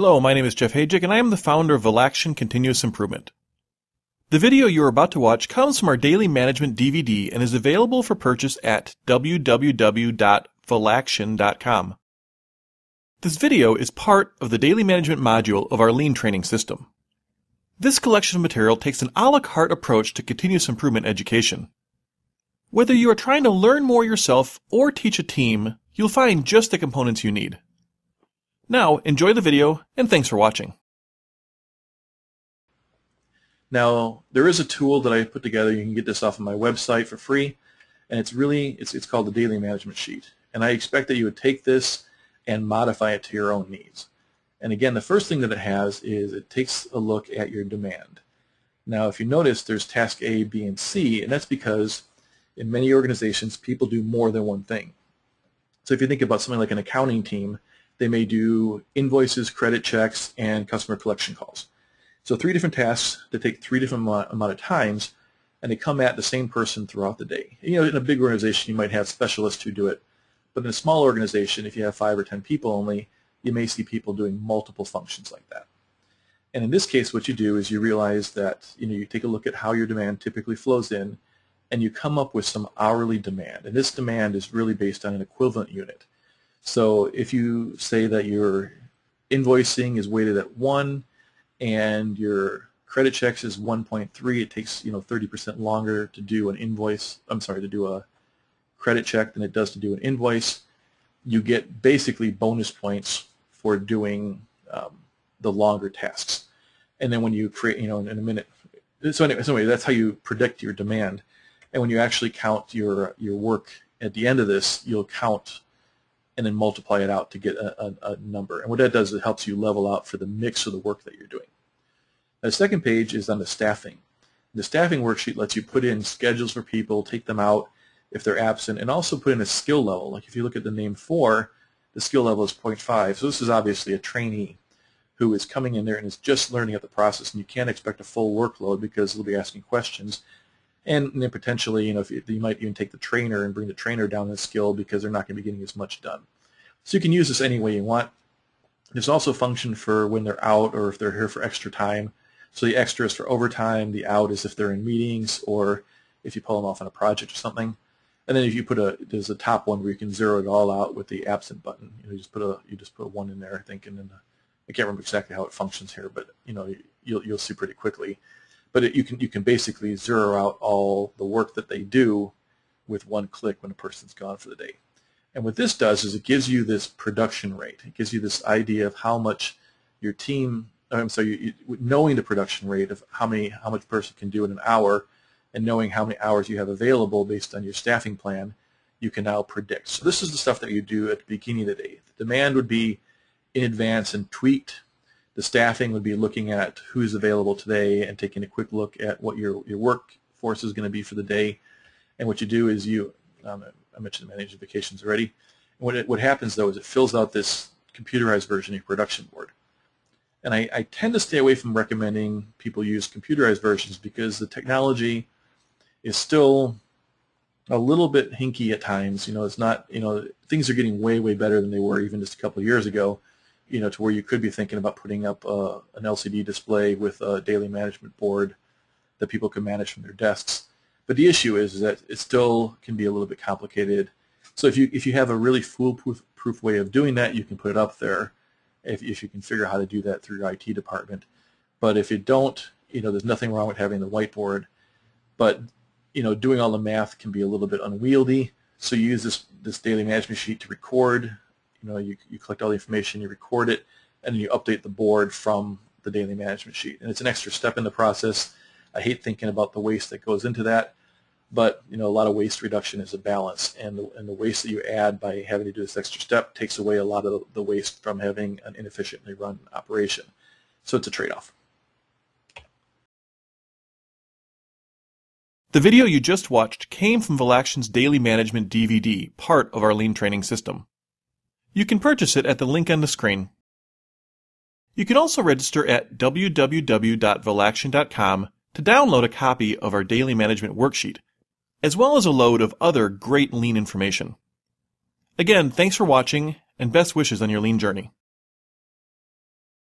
Hello, my name is Jeff Hajic, and I am the founder of Valaction Continuous Improvement. The video you are about to watch comes from our Daily Management DVD and is available for purchase at www.valaction.com. This video is part of the Daily Management module of our Lean training system. This collection of material takes an a la carte approach to continuous improvement education. Whether you are trying to learn more yourself or teach a team, you'll find just the components you need. Now, enjoy the video, and thanks for watching. Now, there is a tool that I put together. You can get this off of my website for free, and it's called the Daily Management Sheet. And I expect that you would take this and modify it to your own needs. And again, the first thing that it has is it takes a look at your demand. Now, if you notice, there's task A, B, and C, and that's because in many organizations, people do more than one thing. So if you think about something like an accounting team, they may do invoices, credit checks, and customer collection calls. So 3 different tasks that take 3 different amount of times, and they come at the same person throughout the day. You know, in a big organization, you might have specialists who do it. But in a small organization, if you have 5 or 10 people only, you may see people doing multiple functions like that. And in this case, what you do is you realize that you take a look at how your demand typically flows in, and you come up with some hourly demand. And this demand is really based on an equivalent unit. So if you say that your invoicing is weighted at 1 and your credit checks is 1.3, it takes 30% longer to do to do a credit check than it does to do an invoice. You get basically bonus points for doing the longer tasks. And then when you create, in a minute. So anyway, that's how you predict your demand. And when you actually count your work at the end of this, you'll count and then multiply it out to get a number. And what that does is it helps you level out for the mix of the work that you're doing. The second page is on the staffing. The staffing worksheet lets you put in schedules for people, take them out if they're absent, and also put in a skill level. Like if you look at the name 4, the skill level is 0.5. So this is obviously a trainee who is coming in there and is just learning at the process, and you can't expect a full workload because they'll be asking questions. And then potentially, you might even take the trainer and bring the trainer down in skill because they're not going to be getting as much done. So you can use this any way you want. There's also a function for when they're out or if they're here for extra time. So the extra is for overtime. The out is if they're in meetings or if you pull them off on a project or something. And then if you there's a top one where you can zero it all out with the absent button. You just put a 1 in there, I think, and then I can't remember exactly how it functions here, but you'll see pretty quickly. But you can basically zero out all the work that they do with 1 click when a person's gone for the day. And what this does is it gives you this production rate. It gives you this idea of how much your team, knowing the production rate of how much person can do in an hour, and knowing how many hours you have available based on your staffing plan, you can now predict. So this is the stuff that you do at the beginning of the day. The demand would be in advance and tweaked. The staffing would be looking at who's available today and taking a quick look at what your workforce is going to be for the day. And what you do is I mentioned managing vacations already. And what happens though is it fills out this computerized version of your production board. And I tend to stay away from recommending people use computerized versions because the technology is still a little bit hinky at times. It's not, things are getting way, way better than they were even just a couple of years ago. To where you could be thinking about putting up an LCD display with a daily management board that people can manage from their desks. But the issue is that it still can be a little bit complicated. So if you have a really foolproof way of doing that, you can put it up there if you can figure out how to do that through your IT department. But if you don't, there's nothing wrong with having the whiteboard. But doing all the math can be a little bit unwieldy. So you use this daily management sheet to record. You collect all the information, you record it, and then you update the board from the daily management sheet. And it's an extra step in the process. I hate thinking about the waste that goes into that, but a lot of waste reduction is a balance, and the waste that you add by having to do this extra step takes away a lot of the waste from having an inefficiently run operation. So it's a trade-off. The video you just watched came from Valaction's Daily Management DVD, part of our Lean training system. You can purchase it at the link on the screen. You can also register at www.valaction.com to download a copy of our Daily Management Worksheet, as well as a load of other great Lean information. Again, thanks for watching, and best wishes on your Lean journey.